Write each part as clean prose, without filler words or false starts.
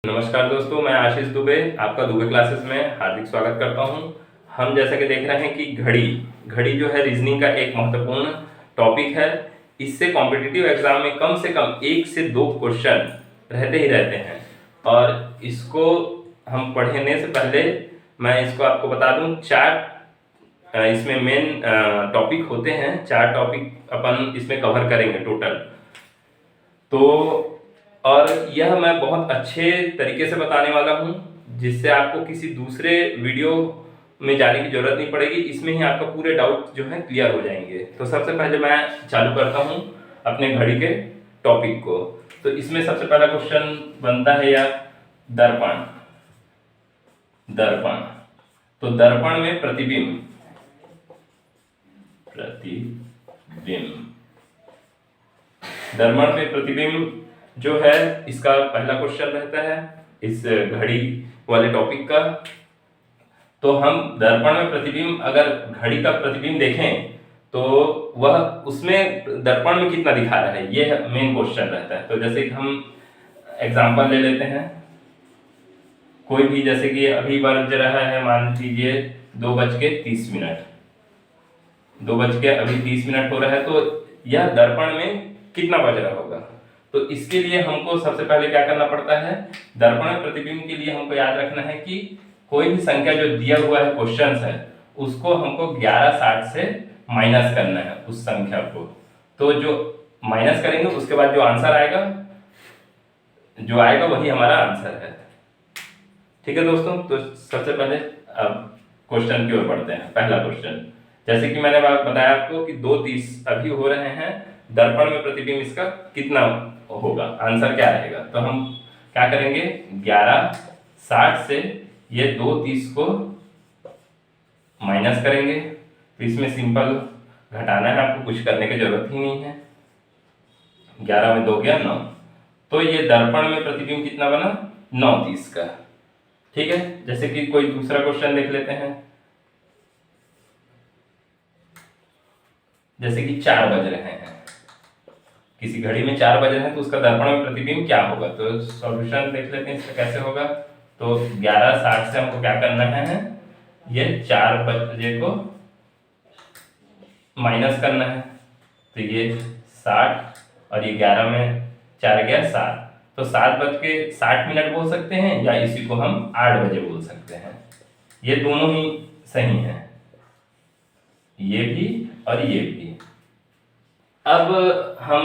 नमस्कार दोस्तों, मैं आशीष दुबे आपका दुबे क्लासेस में हार्दिक स्वागत करता हूं। हम जैसा कि देख रहे हैं कि घड़ी जो है रीजनिंग का एक महत्वपूर्ण टॉपिक है। इससे कॉम्पिटिटिव एग्जाम में कम से कम 1 से 2 क्वेश्चन रहते ही रहते हैं। और इसको हम पढ़ने से पहले मैं इसको आपको बता दूं, 4 इसमें मेन टॉपिक होते हैं। 4 टॉपिक अपन इसमें कवर करेंगे टोटल। तो और यह मैं बहुत अच्छे तरीके से बताने वाला हूं, जिससे आपको किसी दूसरे वीडियो में जाने की जरूरत नहीं पड़ेगी। इसमें ही आपका पूरे डाउट जो है क्लियर हो जाएंगे। तो सबसे पहले मैं चालू करता हूं अपने घड़ी के टॉपिक को। तो इसमें सबसे पहला क्वेश्चन बनता है या दर्पण। तो दर्पण में प्रतिबिंब दर्पण में प्रतिबिंब जो है, इसका पहला क्वेश्चन रहता है इस घड़ी वाले टॉपिक का। तो हम दर्पण में प्रतिबिंब, अगर घड़ी का प्रतिबिंब देखें तो वह उसमें दर्पण में कितना दिखा रहा है, यह मेन क्वेश्चन रहता है। तो जैसे कि हम एग्जांपल ले लेते हैं कोई भी, जैसे कि अभी बज रहा है, मान लीजिए 2:30, 2:30 हो रहा है। तो यह दर्पण में कितना बज रहा होगा। तो इसके लिए हमको सबसे पहले क्या करना पड़ता है, दर्पण में प्रतिबिंब के लिए हमको याद रखना है कि कोई भी संख्या जो दिया हुआ है क्वेश्चन है, उसको हमको 1160 से माइनस करना है उस संख्या को। तो जो माइनस करेंगे उसके बाद जो आंसर आएगा वही हमारा आंसर है। ठीक है दोस्तों, तो सबसे पहले अब क्वेश्चन की ओर बढ़ते हैं। पहला क्वेश्चन, जैसे कि मैंने बताया आपको कि 2:30 अभी हो रहे हैं, दर्पण में प्रतिबिंब इसका कितना होगा, आंसर क्या रहेगा। तो हम क्या करेंगे, 1160 से ये 2:30 को माइनस करेंगे। तो इसमें सिंपल घटाना है, आपको कुछ करने की जरूरत ही नहीं है। 11 में 2 गया 9। तो ये दर्पण में प्रतिबिंब कितना बना, 9:30 का। ठीक है, जैसे कि कोई दूसरा क्वेश्चन देख लेते हैं। जैसे कि 4 बज रहे हैं, किसी घड़ी में 4 बज रहे हैं, तो उसका दर्पण में प्रतिबिंब क्या होगा। तो सॉल्यूशन देख लेते हैं इसका कैसे होगा। तो 1160 से हमको क्या करना है, ये 4 बजे को माइनस करना है। तो ये 60 और ये 11 में 4 गया 7। तो 7:60 बोल सकते हैं, या इसी को हम 8 बजे बोल सकते हैं। ये दोनों ही सही हैं, ये भी और ये भी। अब हम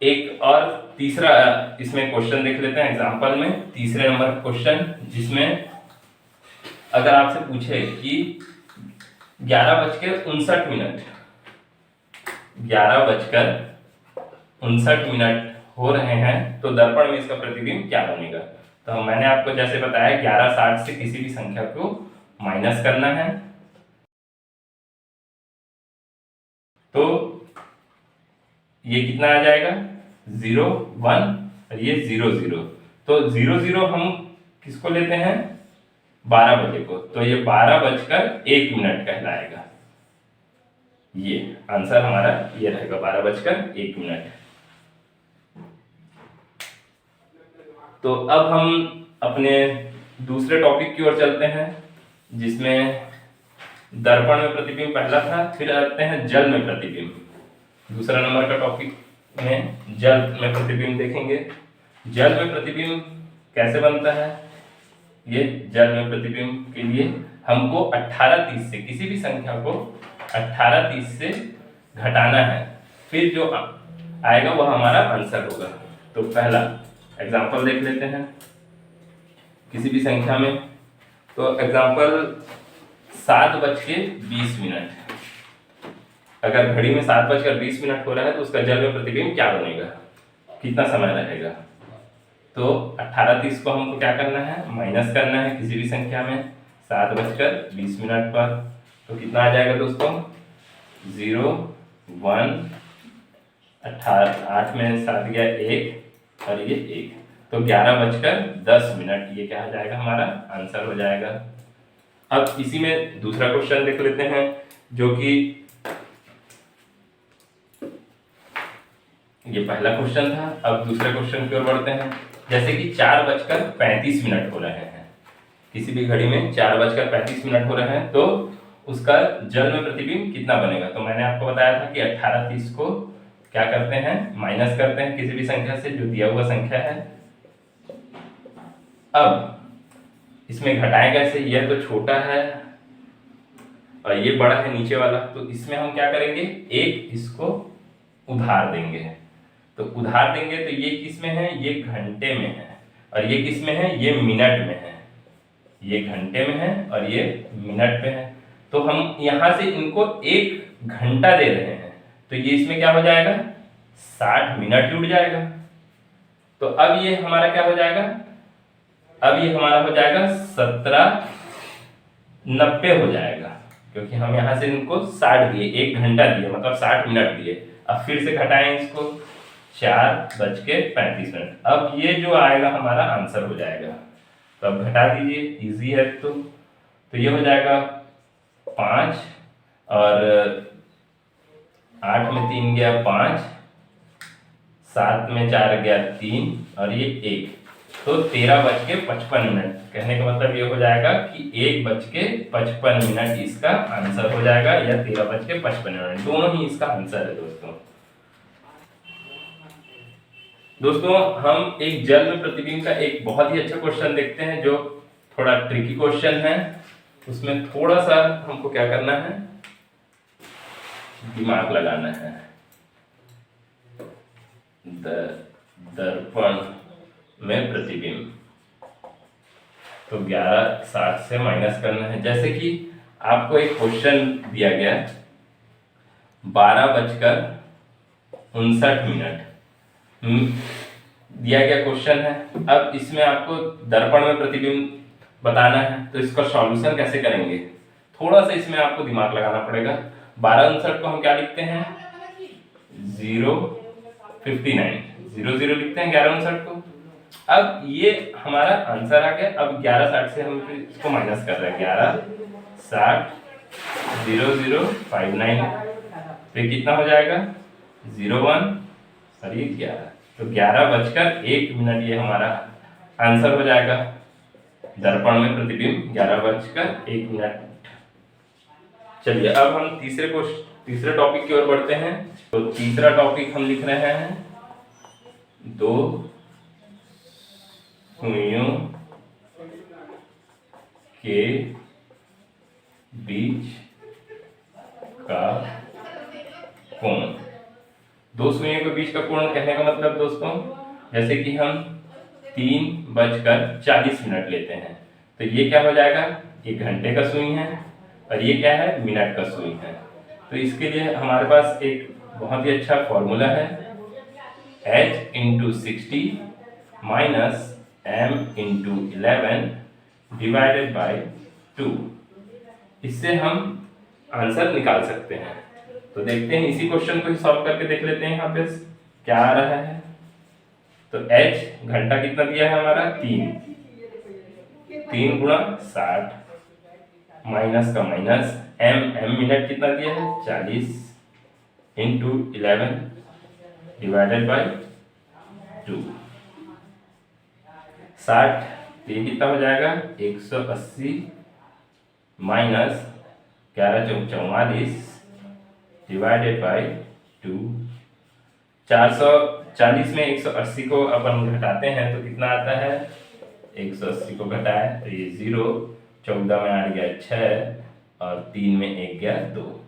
एक और तीसरा इसमें क्वेश्चन देख लेते हैं एग्जांपल में, तीसरे नंबर का क्वेश्चन, जिसमें अगर आपसे पूछे कि 11:59 हो रहे हैं, तो दर्पण में इसका प्रतिबिंब क्या बनेगा। तो मैंने आपको जैसे बताया 1160 से किसी भी संख्या को माइनस करना है। तो ये कितना आ जाएगा, 0 1 और ये 0 0। तो 0 0 हम किसको लेते हैं, 12 बजे को। तो ये 12:01 कहलाएगा। ये आंसर हमारा ये रहेगा, 12:01। तो अब हम अपने दूसरे टॉपिक की ओर चलते हैं, जिसमें दर्पण में प्रतिबिंब पहला था। फिर आते हैं जल में प्रतिबिंब। दूसरा नंबर का टॉपिक में जल में प्रतिबिंब देखेंगे। जल में प्रतिबिंब कैसे बनता है, ये जल में प्रतिबिंब के लिए हमको 18:30 से, किसी भी संख्या को 18:30 से घटाना है, फिर जो आएगा वह हमारा आंसर होगा। तो पहला एग्जांपल देख लेते हैं किसी भी संख्या में। तो एग्जांपल 7:20। अगर घड़ी में 7:20 हो रहा है, तो उसका जल में प्रतिबिंब क्या बनेगा, कितना समय रहेगा। तो 18:30 को हमको क्या करना है, माइनस करना है किसी भी संख्या में 7:20 पर। तो कितना आ जाएगा दोस्तों, 0 1 8 में 7 गया 1 और ये 1। तो 11:10 ये क्या आ जाएगा, हमारा आंसर हो जाएगा। अब इसी में दूसरा क्वेश्चन देख लेते हैं, जो कि ये पहला क्वेश्चन था। अब दूसरे क्वेश्चन की ओर बढ़ते हैं। जैसे कि 4:35 हो रहे हैं, किसी भी घड़ी में 4:35 हो रहे हैं, तो उसका जल में प्रतिबिंब कितना बनेगा। तो मैंने आपको बताया था कि 18:30 को क्या करते हैं, माइनस करते हैं किसी भी संख्या से जो दिया हुआ संख्या है। अब इसमें घटाएं कैसे, यह तो छोटा है और ये बड़ा है नीचे वाला, तो इसमें हम क्या करेंगे, एक इसको उधार देंगे। तो उधार देंगे तो ये किस में है, ये घंटे में है, और ये किस में है, ये मिनट में है। ये घंटे में है और ये मिनट में है, तो हम यहां से इनको 1 घंटा दे रहे हैं, तो ये इसमें क्या हो जाएगा, 60 मिनट जुड़ जाएगा। तो अब ये हमारा क्या हो जाएगा, अब ये हमारा हो जाएगा 1790 हो जाएगा, क्योंकि हम यहां से इनको 60 दिए, 1 घंटा दिए, मतलब 60 मिनट दिए। अब फिर से घटाएं इसको, 4:35। अब ये जो आएगा हमारा आंसर हो जाएगा। तो अब घटा दीजिए, इजी है। तो ये हो जाएगा 5 और 8 में 3 गया 5, 7 में 4 गया 3 और ये 1, तो 13:55। कहने का मतलब ये हो जाएगा कि 1:55 इसका आंसर हो जाएगा, या 13:55, दोनों ही इसका आंसर है। दोस्तों हम एक जल में प्रतिबिंब का एक बहुत ही अच्छा क्वेश्चन देखते हैं, जो थोड़ा ट्रिकी क्वेश्चन है। उसमें थोड़ा सा हमको क्या करना है, दिमाग लगाना है। दर्पण में प्रतिबिंब, तो 11:60 से माइनस करना है। जैसे कि आपको एक क्वेश्चन दिया गया 12:59 दिया गया क्वेश्चन है। अब इसमें आपको दर्पण में प्रतिबिंब बताना है, तो इसका सॉल्यूशन कैसे करेंगे, थोड़ा सा इसमें आपको दिमाग लगाना पड़ेगा। 12:59 को हम क्या लिखते हैं, 0:59, 0 लिखते हैं 11:59 को। अब ये हमारा आंसर आ गया। अब 11:60 से हम इसको माइनस कर रहे हैं, 11:60 0059, तो कितना हो जाएगा, 01 और ये 11, तो 11:01 ये हमारा आंसर हो जाएगा। दर्पण में प्रतिबिंब 11:01। चलिए अब हम तीसरे टॉपिक की ओर बढ़ते हैं। तो तीसरा टॉपिक हम लिख रहे हैं, 2 सुइयों के बीच का कोण। 2 सुइयों के बीच का कोण कहने का मतलब दोस्तों, जैसे कि हम 3:40 लेते हैं, तो ये क्या हो जाएगा, ये घंटे का सुई है और ये क्या है, मिनट का सुई है। तो इसके लिए हमारे पास एक बहुत ही अच्छा फॉर्मूला है, h × 60 minus m × 11 divided by 2। इससे हम आंसर निकाल सकते हैं। तो देखते हैं, इसी क्वेश्चन को ही सॉल्व करके देख लेते हैं। यहाँ पे क्या आ रहा है, तो h घंटा कितना दिया है हमारा, 3 × 60 माइनस का माइनस, m मिनट कितना दिया है, 40 × 11 डिवाइडेड बाय 2। 60, ये कितना हो जाएगा, 180 माइनस 11 × 44 डिवाइडेड बाय 2। 440 में 180 को अपन घटाते हैं तो कितना आता है, 180 को घटाए तो ये 0, 14 में 8 गया 6 और 3 में 1 गया 2,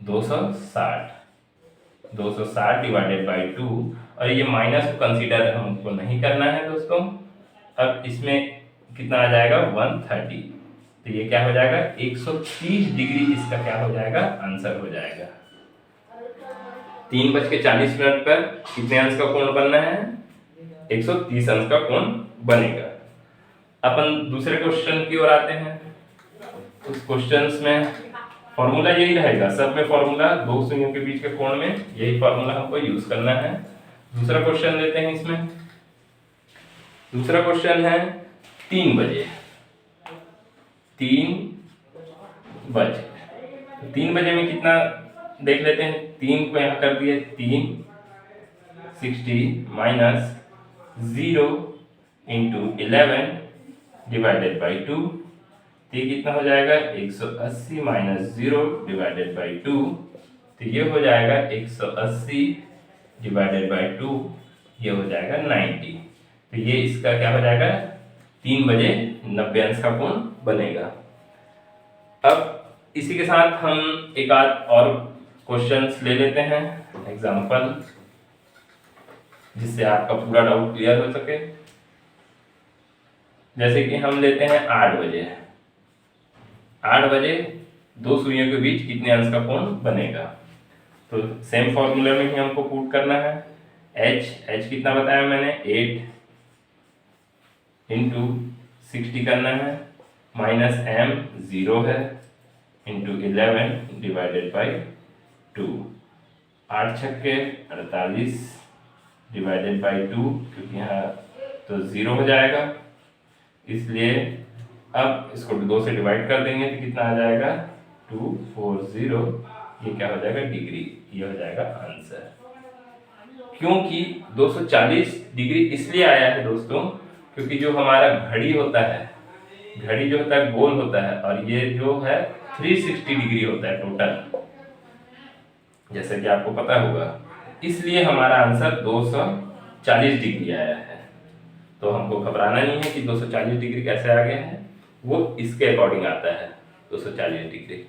260 डिवाइडेड बाय 2। और ये माइनस को कंसीडर हमको नहीं करना है दोस्तों। अब इसमें कितना आ जाएगा, 130, तो ये क्या हो जाएगा, 130 डिग्री इसका क्या हो जाएगा, आंसर हो जाएगा। 3:40 पर कितने अंश का कोण बनना है, 130 अंश का कोण बनेगा। अपन दूसरे क्वेश्चन की ओर आते हैं। उस क्वेश्चंस में फॉर्मूला यही रहेगा, सब में फॉर्मूला 2 सुइयों के बीच के कोण में यही फॉर्मूला हमको यूज करना है। दूसरा क्वेश्चन लेते हैं। इसमें दूसरा क्वेश्चन है 3 बजे। 3 बजे में कितना देख लेते हैं, 3 को यहाँ कर दिए 3, 60 माइनस 0 इंटू 11 डिवाइडेड बाई 2, तो ये कितना हो जाएगा 180 माइनस 0 डिवाइडेड बाई 2, तो ये हो जाएगा 180 डिवाइडेड बाई 2, ये हो जाएगा 90। तो ये इसका क्या हो जाएगा 3 बजे 90 अंश का कोण बनेगा। अब इसी के साथ हम एक आध और क्वेश्चंस ले लेते हैं एग्जांपल, जिससे आपका पूरा डाउट क्लियर हो सके। जैसे कि हम लेते हैं 8 बजे, 8 बजे दो सुइयों के बीच कितने अंश का कोण बनेगा। तो सेम फॉर्मूला में ही हमको पुट करना है। h कितना बताया मैंने 8 इंटू 60 करना है, माइनस m 0 है, इंटू 11 डिवाइडेड बाई 2, 8 छक्के 48 डिवाइडेड बाई 2, क्योंकि यहाँ तो 0 हो जाएगा, इसलिए अब इसको 2 से डिवाइड कर देंगे तो कितना आ जाएगा 240, ये क्या हो जाएगा डिग्री, ये हो जाएगा आंसर। क्योंकि 240 डिग्री इसलिए आया है दोस्तों, क्योंकि जो हमारा घड़ी होता है, घड़ी जो होता है गोल होता है, और ये जो है 360 डिग्री होता है टोटल, जैसे कि आपको पता होगा, इसलिए हमारा आंसर 240 डिग्री आया है। तो हमको घबराना नहीं है कि 240 डिग्री कैसे आ गया है, वो इसके अकॉर्डिंग आता है 240 डिग्री।